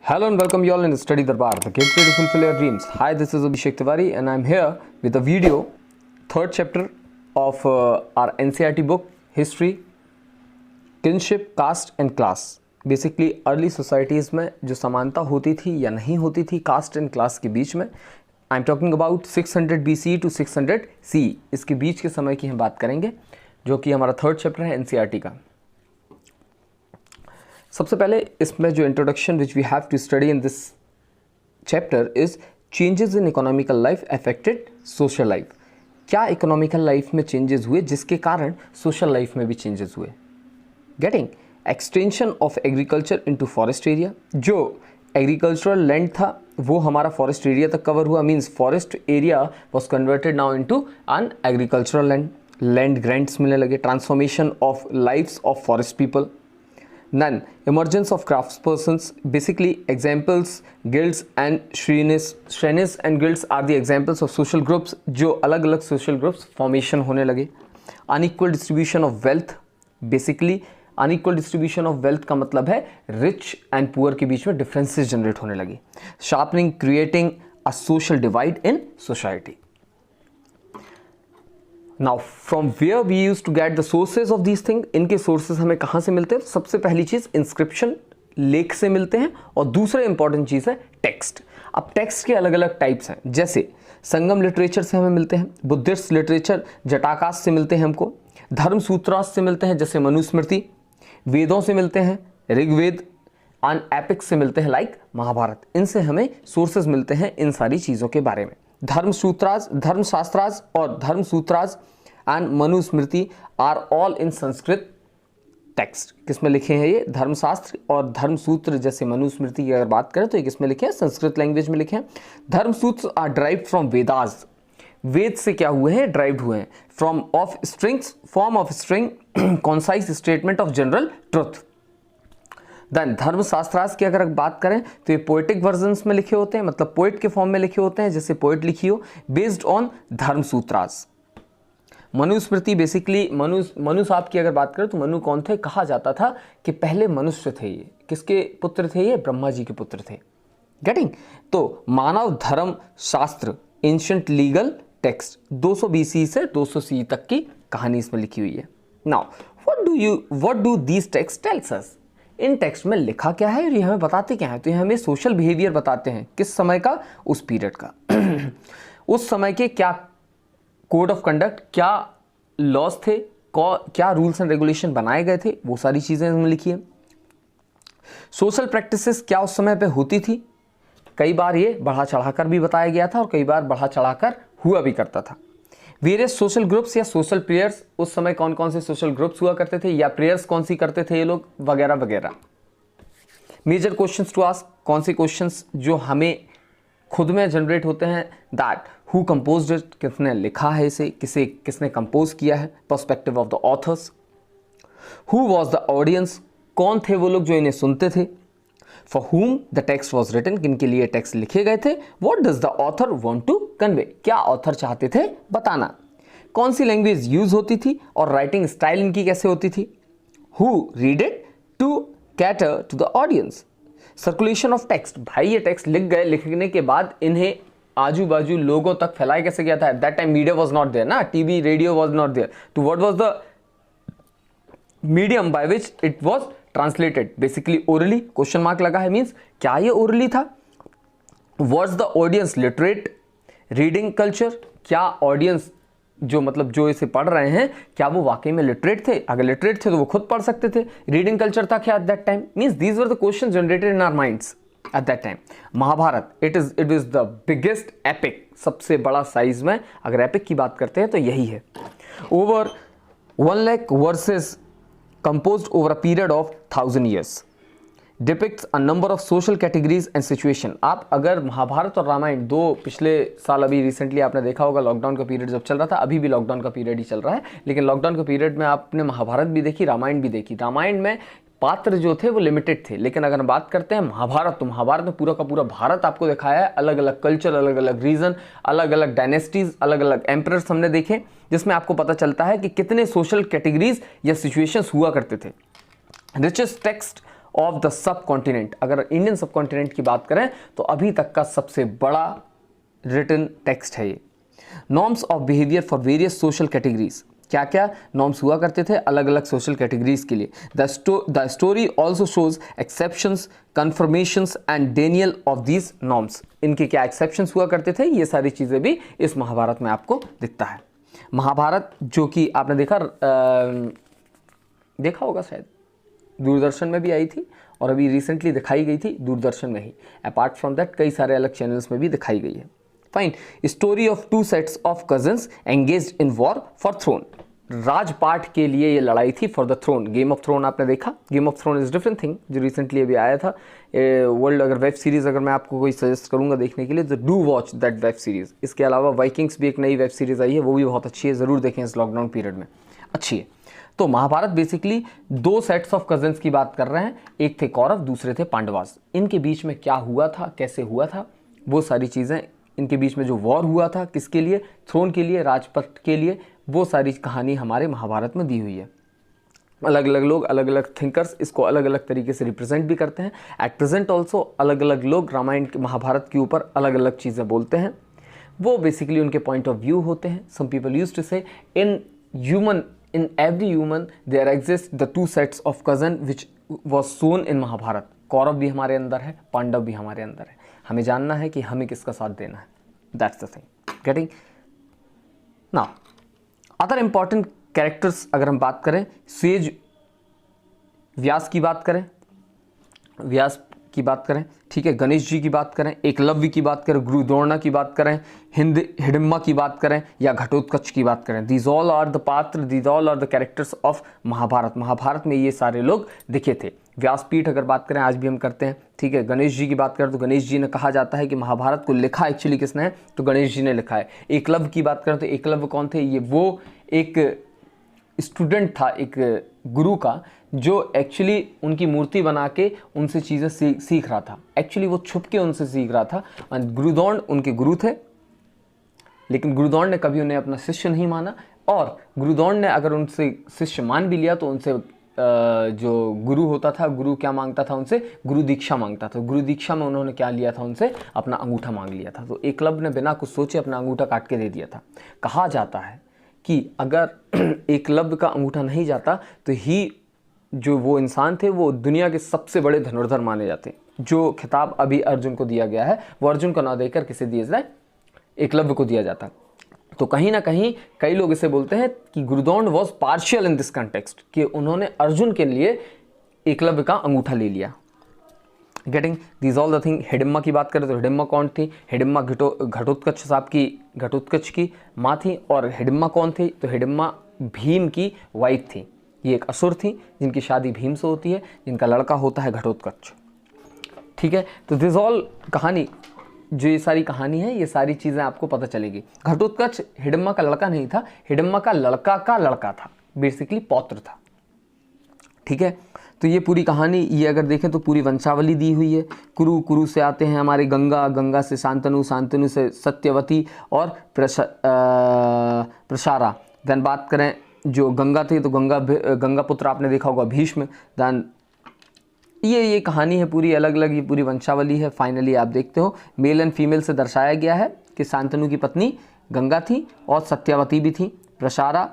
Hello and welcome you all in the Study Darbar, the gateway to fulfill your dreams. Hi, this is Abhishek Tiwari and I'm here with a video, third chapter of our NCERT book, History, Kinship, Caste and Class. Basically, early societies में जो समानता होती थी या नहीं होती थी cast and class के बीच में, I am talking about 600 BCE to 600 CE, इसके बीच के समय की हम बात करेंगे, जो कि हमारा थर्ड चैप्टर है NCERT का। सबसे पहले इसमें जो introduction which we have to study in this chapter is changes in economical life affected social life. क्या इकोनॉमिकल लाइफ में चेंजेस हुए जिसके कारण सोशल लाइफ में भी चेंजेस हुए। Getting extension of agriculture into forest area, जो एग्रीकल्चरल लैंड था वो हमारा फॉरेस्ट एरिया तक कवर हुआ, means forest area was converted now into an agricultural land, land grants मिलने लगे, transformation of lives of forest people. Then emergence of craftspersons, basically examples guilds and shrenis and guilds are the examples of social groups जो अलग अलग social groups formation होने लगे। unequal distribution of wealth, basically unequal distribution of wealth का मतलब है rich and poor के बीच में differences generate होने लगे। sharpening, creating a social divide in society। Now from where we use to get the sources of these thing, इनके sources हमें कहाँ से मिलते हैं। सबसे पहली चीज़ इंस्क्रिप्शन, लेख से मिलते हैं, और दूसरा इंपॉर्टेंट चीज़ है टेक्स्ट। अब टेक्स्ट के अलग अलग टाइप्स हैं, जैसे संगम लिटरेचर से हमें मिलते हैं, बुद्धिस्ट लिटरेचर जटाकाश से मिलते हैं हमको, धर्म सूत्रास से मिलते हैं जैसे मनुस्मृति, वेदों से मिलते हैं ऋग्वेद, एंड एपिक्स से मिलते हैं लाइक महाभारत। इनसे हमें सोर्सेज मिलते हैं इन सारी चीज़ों के बारे में। धर्मसूत्रास, धर्मशास्त्रास और Dharmasutras and Manusmriti are all in Sanskrit text. किसमें लिखे हैं ये? धर्मशास्त्र और धर्मसूत्र जैसे मनुस्मृति की अगर बात करें तो ये किसमें लिखे हैं? संस्कृत लैंग्वेज में लिखे हैं। Dharmasutra are derived from Vedas, वेद से क्या हुए हैं? ड्राइव्ड हुए हैं। From of strings, form of string, concise statement of general truth. Then Dharmashastras की अगर बात करें तो ये पोएटिक वर्जन्स में लिखे होते हैं, मतलब पोएट के फॉर्म में लिखे होते हैं, जैसे पोएट लिखी हो, based on Dharmasutras. Manusmriti basically Manu साहब की अगर बात करें तो मनु कौन थे? कहा जाता था कि पहले मनुष्य थे ये। किसके पुत्र थे ये? ब्रह्मा जी के पुत्र थे। गेटिंग? तो मानव धर्म शास्त्र, एंशिएंट लीगल टेक्स्ट, 200 BC से 200 CE तक की कहानी इसमें लिखी हुई है। Now what do these text tells us? In text में लिखा क्या है और ये हमें बताते क्या है? तो ये हमें सोशल बिहेवियर बताते हैं। किस समय का? उस पीरियड का। उस समय के क्या कोड ऑफ कंडक्ट, क्या लॉज थे, क्या रूल्स एंड रेगुलेशन बनाए गए थे, वो सारी चीज़ें इसमें लिखी है। सोशल प्रैक्टिसेस क्या उस समय पे होती थी, कई बार ये बढ़ा चढ़ाकर भी बताया गया था और कई बार बढ़ा चढ़ाकर हुआ भी करता था। वेरियस सोशल ग्रुप्स या सोशल प्रेयर्स, उस समय कौन कौन से सोशल ग्रुप्स हुआ करते थे या प्रेयर्स कौन सी करते थे ये लोग, वगैरह वगैरह। मेजर क्वेश्चंस टू आस्क, कौन से क्वेश्चंस जो हमें खुद में जनरेट होते हैं, दैट हु कंपोज्ड इट, किसने लिखा है इसे, किसने कंपोज किया है, perspective of the authors. Who was the audience, कौन थे वो लोग जो इन्हें सुनते थे। For whom the text was written, किनके लिए टेक्स्ट लिखे गए थे। What does the author want to convey, क्या ऑथर चाहते थे बताना। कौन सी लैंग्वेज यूज होती थी और राइटिंग स्टाइल इनकी कैसे होती थी। Who read it to cater to the audience. Circulation of text, भाई ये टेक्स्ट लिख गए, लिखने के बाद इन्हें आजू बाजू लोगों तक फैलाया कैसे गया था। At that time media was not there ना, TV radio was not there, तो what was the medium by which it was translated? Basically orally, question mark लगा है, मीन्स क्या ये ओरली था। Was the audience literate, reading culture, क्या audience जो इसे पढ़ रहे हैं क्या वो वाकई में लिटरेट थे? अगर लिटरेट थे तो वो खुद पढ़ सकते थे। रीडिंग कल्चर था क्या at that time? Means these were the question generated in our minds at that time. Mahabharata, it is the biggest epic, सबसे बड़ा साइज में अगर एपिक की बात करते हैं तो यही है। Over 1 lakh versus composed over a period of 1000 years, depicts a number of social categories and situation। आप अगर महाभारत और रामायण, दो पिछले साल अभी रिसेंटली आपने देखा होगा, लॉकडाउन का पीरियड जब चल रहा था, अभी भी लॉकडाउन का पीरियड ही चल रहा है, लेकिन लॉकडाउन के पीरियड में आपने महाभारत भी देखी, रामायण भी देखी। रामायण में पात्र जो थे वो लिमिटेड थे, लेकिन अगर हम बात करते हैं महाभारत, तो महाभारत में पूरा का पूरा भारत आपको दिखाया है। अलग अलग कल्चर, अलग अलग रीजन, अलग अलग डायनेस्टीज, अलग अलग एम्परर्स हमने देखे, जिसमें आपको पता चलता है कि कितने सोशल कैटेगरीज या सिचुएशंस हुआ करते थे। Richest text of the sub continent. अगर इंडियन सब कॉन्टिनेंट की बात करें तो अभी तक का सबसे बड़ा रिटन टेक्स्ट है ये। Norms of behaviour for various social categories, क्या क्या नॉर्म्स हुआ करते थे अलग अलग सोशल कैटेगरीज के लिए। The story also shows exceptions, conformations and Daniel of these norms. इनके क्या एक्सेप्शंस हुआ करते थे, ये सारी चीज़ें भी इस महाभारत में आपको दिखता है। महाभारत जो कि आपने देखा होगा शायद, दूरदर्शन में भी आई थी और अभी रिसेंटली दिखाई गई थी दूरदर्शन में ही। अपार्ट फ्रॉम दैट कई सारे अलग चैनल्स में भी दिखाई गई है। Fine. Story of two sets of cousins engaged in war for throne. राजपाट के लिए ये लड़ाई थी for the throne. Game of throne आपने देखा, game of throne is different thing, जो रिसेंटली अभी आया था वर्ल्ड। अगर वेब सीरीज अगर मैं आपको कोई सजेस्ट करूंगा देखने के लिए तो do watch that web series. इसके अलावा वाइकिंग्स भी एक नई वेब सीरीज आई है, वो भी बहुत अच्छी है, ज़रूर देखें इस लॉकडाउन पीरियड में, अच्छी है। तो महाभारत बेसिकली दो सेट्स ऑफ कजन्स की बात कर रहे हैं, एक थे कौरव, दूसरे थे पांडवास। इनके बीच में क्या हुआ था, कैसे हुआ था, वो सारी चीज़ें, इनके बीच में जो वॉर हुआ था किसके लिए, थ्रोन के लिए, राजपथ के लिए, वो सारी कहानी हमारे महाभारत में दी हुई है। अलग अलग लोग, अलग अलग थिंकर्स इसको अलग अलग तरीके से रिप्रेजेंट भी करते हैं। एट प्रेजेंट ऑल्सो अलग अलग लोग रामायण के, महाभारत के ऊपर अलग अलग चीज़ें बोलते हैं, वो बेसिकली उनके पॉइंट ऑफ व्यू होते हैं। सम पीपल यूज्ड टू से in every human there exist the two sets of cousin which was shown in Mahabharata. Kaurava भी हमारे अंदर है, पांडव भी हमारे अंदर है, हमें जानना है कि हमें किसका साथ देना है। That's the thing, getting? Now, other important characters अगर हम बात करें, सेज व्यास की बात करें, व्यास की बात करें, ठीक है, गणेश जी की बात करें, एकलव्य की बात करें, गुरु द्रोणा की बात करें, हिडिम्बा की बात करें या घटोत्कच की बात करें, दीज ऑल आर द पात्र, these all are the characters of Mahabharata. Mahabharata में ये सारे लोग दिखे थे। व्यासपीठ अगर बात करें, आज भी हम करते हैं, ठीक है। गणेश जी की बात करें तो गणेश जी ने, कहा जाता है कि महाभारत को लिखा एक्चुअली किसने है, तो गणेश जी ने लिखा है। एकलव्य की बात करें तो एकलव्य कौन थे, ये वो एक स्टूडेंट था एक गुरु का, जो एक्चुअली उनकी मूर्ति बना के उनसे चीज़ें सीख रहा था। एक्चुअली वो छुप के उनसे सीख रहा था। गुरुद्रोण उनके गुरु थे, लेकिन गुरुद्रोण ने कभी उन्हें अपना शिष्य नहीं माना, और गुरुद्रोण ने अगर उनसे शिष्य मान भी लिया तो उनसे जो गुरु होता था, गुरु क्या मांगता था उनसे, गुरु दीक्षा मांगता था। गुरु दीक्षा में उन्होंने क्या लिया था उनसे, अपना अंगूठा मांग लिया था। तो एकलव्य ने बिना कुछ सोचे अपना अंगूठा काट के दे दिया था। कहा जाता है कि अगर एकलव्य का अंगूठा नहीं जाता तो ही जो वो इंसान थे वो दुनिया के सबसे बड़े धनुर्धर माने जाते। जो खिताब अभी अर्जुन को दिया गया है वो अर्जुन को ना देकर किसे दिया जाए, एकलव्य को दिया जाता। तो कहीं ना कहीं कई लोग इसे बोलते हैं कि Gurudron was partial in this context, कि उन्होंने अर्जुन के लिए एकलव्य का अंगूठा ले लिया। Getting these all the thing. Hidimba की बात करें तो हिडिम्बा कौन थी, हिडिम्बा घटोत्कच साहब की, घटोत्कच की माँ थी। और हिडिम्बा कौन थी, तो हिडिम्बा भीम की वाइफ थी। ये एक असुर थी जिनकी शादी भीम से होती है, जिनका लड़का होता है घटोत्कच, ठीक है। तो दिस ऑल कहानी, जो ये सारी कहानी है, ये सारी चीज़ें आपको पता चलेगी। घटोत्कच हिडिम्बा का लड़का नहीं था, हिडिम्बा का लड़का था, बेसिकली पौत्र था, ठीक है। तो ये पूरी कहानी, ये अगर देखें तो पूरी वंशावली दी हुई है। कुरु से आते हैं हमारे गंगा, गंगा से शांतनु, शांतनु से सत्यवती और प्रसारा। देन बात करें जो गंगा थे तो गंगा पुत्र आपने देखा होगा भीष्म। देन ये कहानी है पूरी अलग अलग, ये पूरी वंशावली है। फाइनली आप देखते हो मेल एंड फीमेल से दर्शाया गया है कि शांतनु की पत्नी गंगा थी और सत्यवती भी थी, प्रसारा,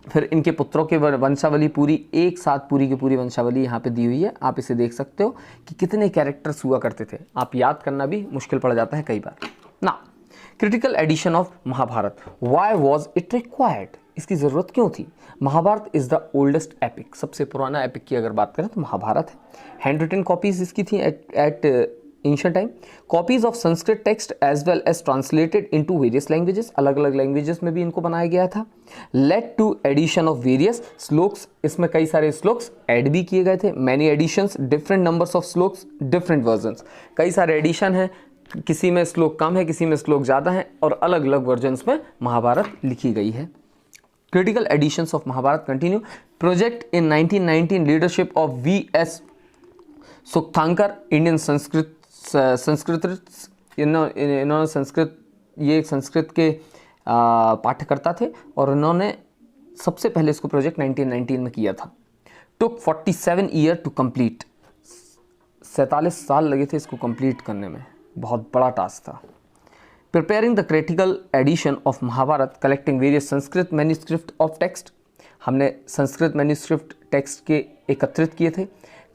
फिर इनके पुत्रों के वंशावली पूरी एक साथ, पूरी की पूरी वंशावली यहाँ पे दी हुई है। आप इसे देख सकते हो कि कितने कैरेक्टर्स हुआ करते थे, आप याद करना भी मुश्किल पड़ जाता है कई बार ना। Critical edition of Mahabharata, why was it required, इसकी ज़रूरत क्यों थी। Mahabharata is the oldest epic, सबसे पुराना एपिक की अगर बात करें तो महाभारत है। हैंड रिटन कॉपीज़ इसकी थी at ancient time. Copies of Sanskrit text as well as translated into various languages, अलग अलग लैंग्वेजेस में भी इनको बनाया गया था। Led to addition of various shlokas, इसमें कई सारे श्लोक्स ऐड भी किए गए थे। Many editions, different numbers of shlokas, different versions, कई सारे एडिशन हैं, किसी में श्लोक कम है, किसी में श्लोक ज़्यादा है, और अलग अलग वर्जन्स में महाभारत लिखी गई है। Critical editions of Mahabharat continue. Project in 1919 leadership of V.S. Sukthankar, Indian इन्होंने संस्कृत, ये एक संस्कृत के पाठ्यकर्ता थे और इन्होंने सबसे पहले इसको प्रोजेक्ट 1919 में किया था। टुक 47 ईयर टू कंप्लीट, 47 साल लगे थे इसको कंप्लीट करने में, बहुत बड़ा टास्क था। Preparing the critical edition of Mahabharata, collecting various Sanskrit manuscript of text, हमने संस्कृत मैन्यूस्क्रिप्ट टेक्स्ट के एकत्रित किए थे।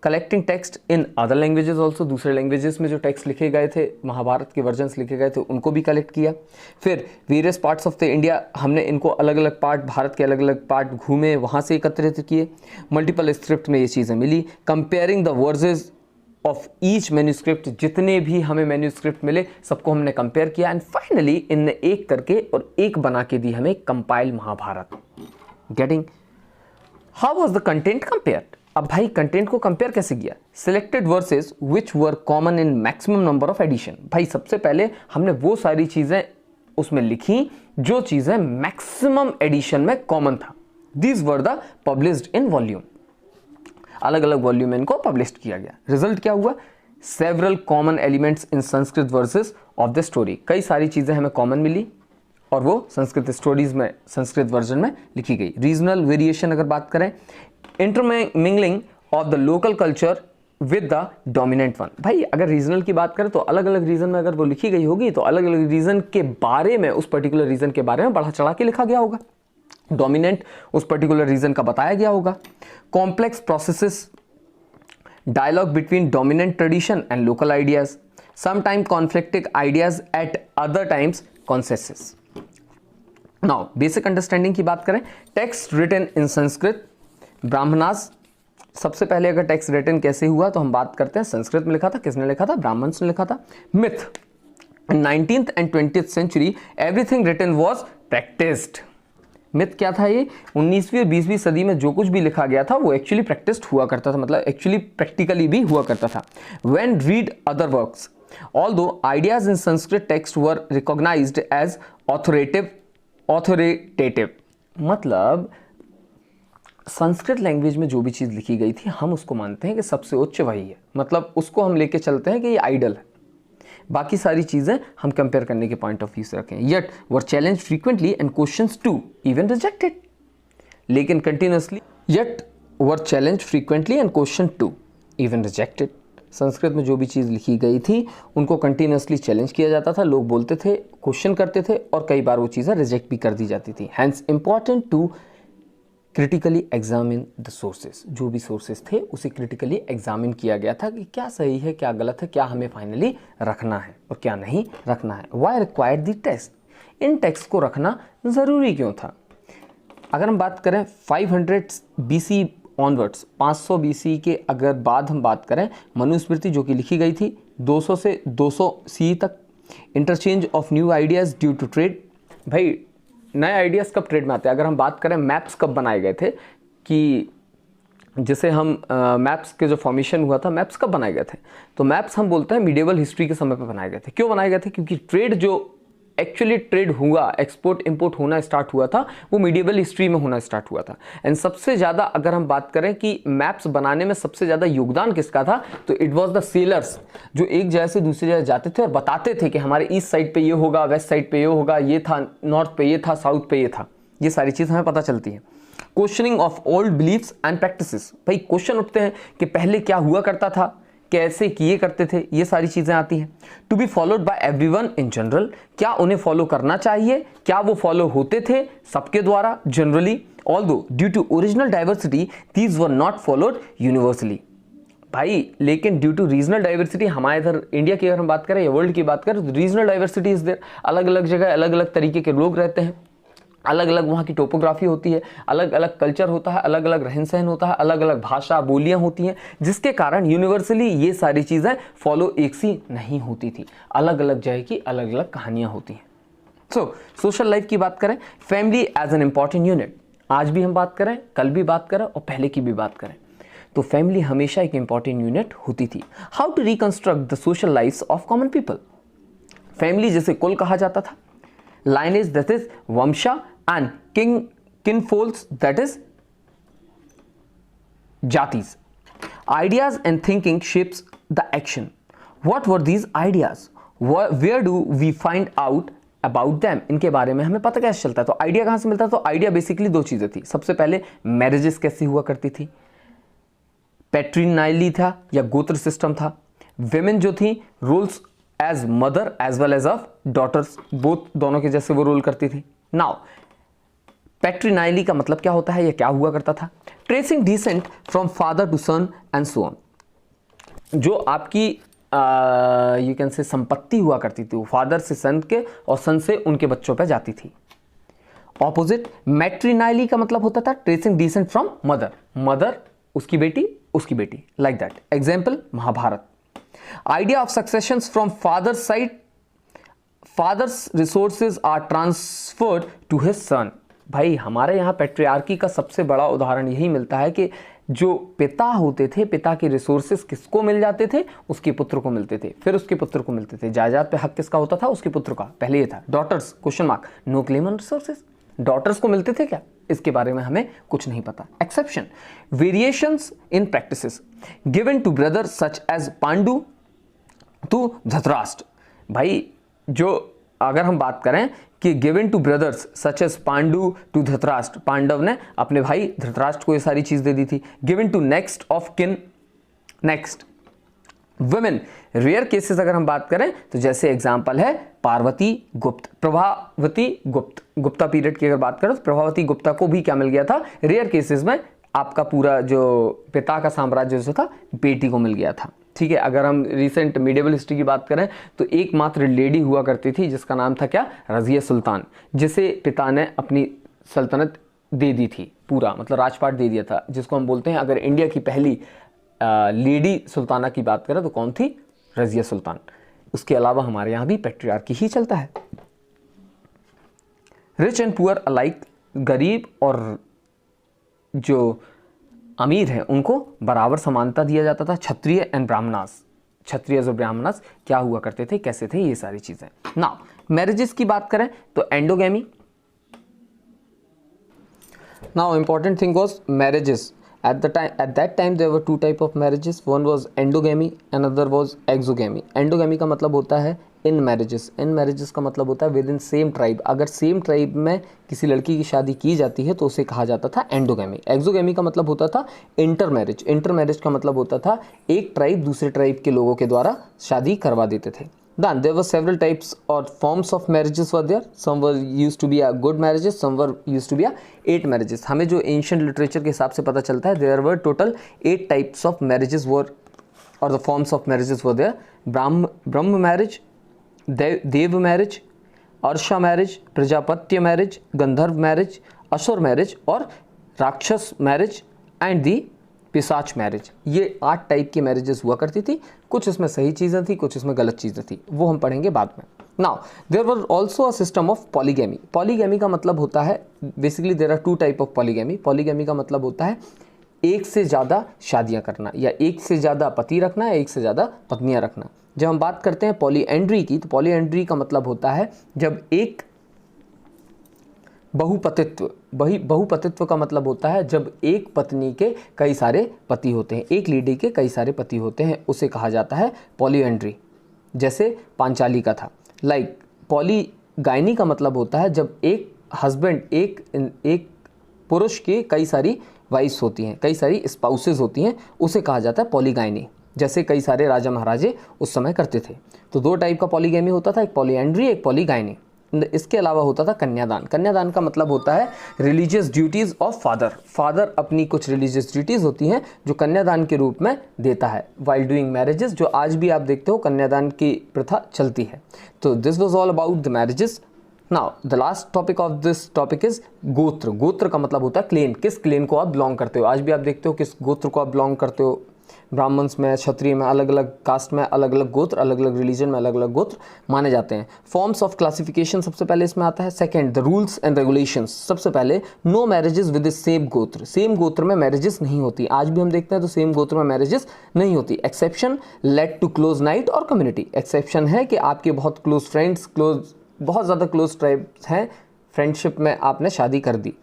Collecting text in other languages also, दूसरे लैंग्वेजेस में जो टेक्स्ट लिखे गए थे, महाभारत के वर्जन्स लिखे गए थे, उनको भी कलेक्ट किया। फिर various parts of the India, हमने इनको अलग अलग पार्ट, भारत के अलग अलग पार्ट घूमे, वहाँ से एकत्रित किए। मल्टीपल स्क्रिप्ट में ये चीज़ें मिली। Comparing the verses of each manuscript, जितने भी हमें मैन्यूस्क्रिप्ट मिले सबको हमने कंपेयर किया। एंड फाइनली इनने एक करके और एक बना के दी हमें compile Mahabharata. Getting how was the content compared? अब भाई कंटेंट को कंपेयर कैसे किया? Selected verses which were common in maximum number of edition. भाई सबसे पहले हमने वो सारी चीजें उसमें लिखी जो चीजें मैक्सिमम एडिशन में कॉमन था। These were the published in volume, अलग अलग वॉल्यूम में इनको पब्लिश किया गया। रिजल्ट क्या हुआ? Several common elements in Sanskrit versus of the story, कई सारी चीजें हमें कॉमन मिली और वो संस्कृत स्टोरीज में, संस्कृत वर्जन में लिखी गई। रीजनल वेरिएशन अगर बात करें, intermingling of the local culture with the dominant one. भाई अगर रीजनल की बात करें तो अलग अलग रीजन में अगर वो लिखी गई होगी तो अलग अलग रीजन के बारे में, उस पर्टिकुलर रीजन के बारे में बढ़ा चढ़ा के लिखा गया होगा। डोमिनेंट उस पर्टिकुलर रीजन का बताया गया होगा। Complex processes, dialogue between dominant tradition and local ideas, sometime conflicting ideas, at other times consensus. Now basic understanding की बात करें, text written in Sanskrit Brahmanas. सबसे पहले अगर टेक्स्ट रिटन कैसे हुआ तो हम बात करते हैं संस्कृत में लिखा था। किसने लिखा था? ब्राह्मण्स ने लिखा था। Myth, in 19th and 20th century everything written was practiced। Myth क्या था? ये 19वीं और 20वीं सदी में जो कुछ भी लिखा गया था वो एक्चुअली प्रैक्टिस्ड हुआ करता था, मतलब एक्चुअली प्रैक्टिकली भी हुआ करता था। When read other works, although ideas in Sanskrit text were recognized as authoritative, मतलब संस्कृत लैंग्वेज में जो भी चीज़ लिखी गई थी हम उसको मानते हैं कि सबसे उच्च वही है, मतलब उसको हम लेके चलते हैं कि ये आइडल है। बाकी सारी चीज़ें हम कंपेयर करने के पॉइंट ऑफ व्यू से रखें। Yet were challenge frequently and questions to even rejected, लेकिन continuously yet were challenge frequently and question to even rejected. Sanskrit में जो भी चीज़ लिखी गई थी उनको कंटिन्यूसली चैलेंज किया जाता था, लोग बोलते थे, क्वेश्चन करते थे और कई बार वो चीज़ें रिजेक्ट भी कर दी जाती थी। Hence important to critically examine the sources, जो भी सोर्सेस थे उसे क्रिटिकली एग्जामिन किया गया था कि क्या सही है, क्या गलत है, क्या हमें फाइनली रखना है और क्या नहीं रखना है। वाई रिक्वायर्ड द टेक्स्ट, इन टेक्स्ट को रखना ज़रूरी क्यों था? अगर हम बात करें 500 BC ऑनवर्ड्स, 500 BC के अगर बाद हम बात करें, मनुस्मृति जो कि लिखी गई थी 200 से 200 CE तक। Interchange of new ideas due to trade, भाई नए आइडियाज़ कब ट्रेड में आते हैं? अगर हम बात करें मैप्स कब बनाए गए थे, कि जिसे हम मैप्स के जो फॉर्मेशन हुआ था, मैप्स कब बनाए गए थे? तो मैप्स हम बोलते हैं मिडिवल हिस्ट्री के समय पे बनाए गए थे। क्यों बनाए गए थे? क्योंकि ट्रेड जो एक्चुअली ट्रेड हुआ, एक्सपोर्ट इंपोर्ट होना स्टार्ट हुआ था, वो मिडिवल हिस्ट्री में होना स्टार्ट हुआ था। एंड सबसे ज़्यादा अगर हम बात करें कि मैप्स बनाने में सबसे ज़्यादा योगदान किसका था, तो इट वाज द सेलर्स, जो एक जगह से दूसरी जगह जाते थे और बताते थे कि हमारे ईस्ट साइड पे ये होगा, वेस्ट साइड पे ये होगा, ये था, नॉर्थ पे ये था, साउथ पे ये था। ये सारी चीज़ हमें पता चलती है। Questioning of old beliefs and practices, भाई क्वेश्चन उठते हैं कि पहले क्या हुआ करता था, कैसे किए करते थे, ये सारी चीज़ें आती हैं। To be followed by everyone in general, क्या उन्हें फॉलो करना चाहिए, क्या वो फॉलो होते थे सबके द्वारा generally. Although due to original diversity these were not followed universally. भाई लेकिन ड्यू टू रीजनल डाइवर्सिटी, हमारे इधर इंडिया की अगर हम बात करें या वर्ल्ड की बात करें तो रीजनल डाइवर्सिटी इज देयर, अलग अलग जगह अलग अलग तरीके के लोग रहते हैं, अलग अलग वहाँ की टोपोग्राफी होती है, अलग अलग कल्चर होता है, अलग अलग रहन सहन होता है, अलग अलग भाषा बोलियाँ होती हैं, जिसके कारण यूनिवर्सली ये सारी चीज़ें फॉलो एक सी नहीं होती थी, अलग अलग जगह की अलग अलग कहानियाँ होती हैं। सो सोशल लाइफ की बात करें, family as an important unit, आज भी हम बात करें, कल भी बात करें और पहले की भी बात करें तो फैमिली हमेशा एक इंपॉर्टेंट यूनिट होती थी। How to reconstruct the social lifes of common people, family जैसे कुल कहा जाता था, lineage that is vansha and kinfolds that is jatis. Ideas and thinking shapes the action. What were these ideas? Where do we find out about them? इनके बारे में हमें पता कैसे चलता है? तो आइडिया कहाँ से मिलता है? तो आइडिया बेसिकली दो चीज़ें थी। सबसे पहले मैरिजेस कैसी हुआ करती थी, पैट्रिनाइली था या गोत्र सिस्टम था, विमेन जो थी roles as mother as well as of daughters, both दोनों के जैसे वो रोल करती थी। नाउ पैट्रिनाइली का मतलब क्या होता है, यह क्या हुआ करता था? Tracing descent from father to son and so on. जो आपकी यू कैन से संपत्ति हुआ करती थी वो फादर से सन के और सन से उनके बच्चों पे जाती थी। ऑपोजिट मैट्रिनाइली का मतलब होता था tracing descent from mother, mother उसकी बेटी, like that. Example Mahabharat. Idea of successions from fathers side, fathers resources are transferred to his son. भाई हमारे यहाँ पैट्रियार्की का सबसे बड़ा उदाहरण यही मिलता है कि जो पिता होते थे, पिता के रिसोर्सेज किसको मिल जाते थे? उसके पुत्र को मिलते थे, फिर उसके पुत्र को मिलते थे। जायदाद पे हक किसका होता था? उसके पुत्र का। पहले ये था। Daughters question mark, no claim on resources. Daughters को मिलते थे क्या? इसके बारे में हमें कुछ नहीं पता। Exception, variations in practices given to brother such as Pandu to Dhritarashtra. भाई जो अगर हम बात करें कि given to brothers such as Pandu to Dhritarashtra, Pandava ने अपने भाई धृतराष्ट्र को ये सारी चीज दे दी थी। Given to next of kin, next women. Rare cases अगर हम बात करें तो जैसे एग्जांपल है पार्वती गुप्त, प्रभावती गुप्त, गुप्ता पीरियड की अगर बात करें तो प्रभावती गुप्ता को भी क्या मिल गया था? रेयर केसेस में आपका पूरा जो पिता का साम्राज्य जो था बेटी को मिल गया था। ठीक है, अगर हम रिसेंट मिडिवल हिस्ट्री की बात करें तो एकमात्र लेडी हुआ करती थी जिसका नाम था क्या? रजिया सुल्तान, जिसे पिता ने अपनी सल्तनत दे दी थी, पूरा मतलब राजपाट दे दिया था, जिसको हम बोलते हैं अगर इंडिया की पहली लेडी सुल्ताना की बात करें तो कौन थी? रजिया सुल्तान। उसके अलावा हमारे यहाँ भी पैट्रियार्की ही चलता है। रिच एंड पुअर अलाइक, गरीब और जो अमीर हैं उनको बराबर समानता दिया जाता था। क्षत्रिय एंड ब्राह्मणास, क्षत्रिय और ब्राह्मणास क्या हुआ करते थे, कैसे थे, ये सारी चीजें। नाउ मैरिजेस की बात करें तो endogamy. Now important thing was marriages at that time there were two type of marriages, one was endogamy, another was exogamy. endogamy का मतलब होता है इन मैरिजेस का मतलब होता है विद इन सेम ट्राइब। अगर सेम ट्राइब में किसी लड़की की शादी की जाती है तो उसे कहा जाता था एंडोगैमी। एक्सोगैमी का मतलब होता था इंटर मैरिज का मतलब होता था एक ट्राइब दूसरे ट्राइब के लोगों के द्वारा शादी करवा देते थे। Then there were several types or forms of marriages were there. Some were used to be a good marriages, some were used to be a 8 marriages. हमें जो ancient literature के हिसाब से पता चलता है there were total 8 types of marriages were or the forms of marriages were there. Brahma marriage, Dev marriage, अर्षा marriage, प्रजापत्य marriage, Gandharva marriage, असुर marriage और राक्षस मैरिज एंड दी पिशाच मैरिज। ये 8 टाइप की मैरिजेस हुआ करती थी। कुछ इसमें सही चीज़ें थी, कुछ इसमें गलत चीज़ें थी, वो हम पढ़ेंगे बाद में। Now there were also a system of polygamy. Polygamy का मतलब होता है basically there are 2 type of polygamy. Polygamy का मतलब होता है एक से ज़्यादा शादियाँ करना या एक से ज़्यादा पति रखना या एक से ज़्यादा पत्नियाँ रखना। जब हम बात करते हैं पॉलीएंड्री की तो पॉलीएंड्री का मतलब होता है जब एक बहुपतित्व का मतलब होता है जब एक पत्नी के कई सारे पति होते हैं, एक लेडी के कई सारे पति होते हैं, उसे कहा जाता है पॉलीएंड्री। जैसे पांचाली का था। लाइक पॉलीगाइनी का मतलब होता है जब एक हस्बैंड एक पुरुष के कई सारी वाइफ्स होती हैं, कई सारी स्पाउसेस होती हैं, उसे कहा जाता है पॉलीगाइनी। जैसे कई सारे राजा महाराजे उस समय करते थे। तो 2 टाइप का पॉलीगैमी होता था, एक पॉलीएंड्री एक पॉलीगाइनी। इसके अलावा होता था कन्यादान। कन्यादान का मतलब होता है रिलीजियस ड्यूटीज़ ऑफ फादर अपनी कुछ रिलीजियस ड्यूटीज़ होती हैं जो कन्यादान के रूप में देता है वाइल डूइंग मैरिजेस, जो आज भी आप देखते हो कन्यादान की प्रथा चलती है। तो this was all about the marriages. Now the last topic of this topic is गोत्र। गोत्र का मतलब होता है क्लेन, किस क्लेन को आप बिलोंग करते हो। आज भी आप देखते हो किस गोत्र को आप बिलोंग करते हो। ब्राह्मण्स में, क्षत्रिय में, अलग अलग कास्ट में अलग अलग गोत्र, अलग अलग रिलीजन में अलग अलग गोत्र माने जाते हैं। फॉर्म्स ऑफ क्लासिफिकेशन सबसे पहले इसमें आता है। Second the rules and regulations. सबसे पहले no marriages with the same gotra. Same gotra में मैरिजेस नहीं होती। आज भी हम देखते हैं तो सेम गोत्र में मैरिजेस नहीं होती। Exception led to close knit और कम्युनिटी। एक्सेप्शन है कि आपके बहुत क्लोज फ्रेंड्स, बहुत ज़्यादा क्लोज ट्राइब्स हैं, फ्रेंडशिप में आपने शादी कर दी।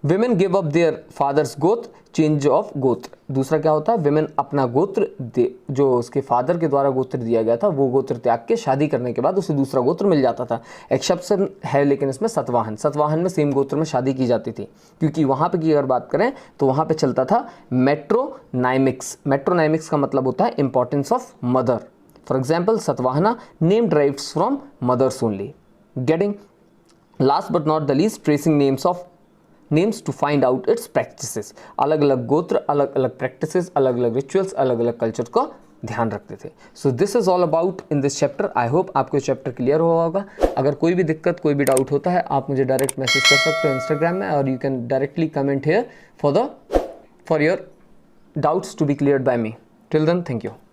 Women give up their fathers gotra, change of gotra. दूसरा क्या होता है, विमेन अपना गोत्र जो उसके फादर के द्वारा गोत्र दिया गया था वो गोत्र त्याग के शादी करने के बाद उसे दूसरा गोत्र मिल जाता था। एक्सेप्शन है लेकिन इसमें सतवाहन में सेम गोत्र में शादी की जाती थी, क्योंकि वहाँ पे की अगर बात करें तो वहाँ पे चलता था मेट्रोनाइमिक्स। मेट्रोनाइमिक्स का मतलब होता है importance of mother. For example, Satvahana, name derives from mothers only. Getting? Last but not the least, tracing names to find out its practices. अलग अलग गोत्र, अलग अलग practices, अलग अलग rituals, अलग अलग culture को ध्यान रखते थे. So this is all about in this chapter. I hope आपको चैप्टर क्लियर हुआ होगा. अगर कोई भी दिक्कत, कोई भी डाउट होता है, आप मुझे डायरेक्ट मैसेज कर सकते हो इंस्टाग्राम में, और you can directly comment here for your doubts to be cleared by me. Till then, thank you.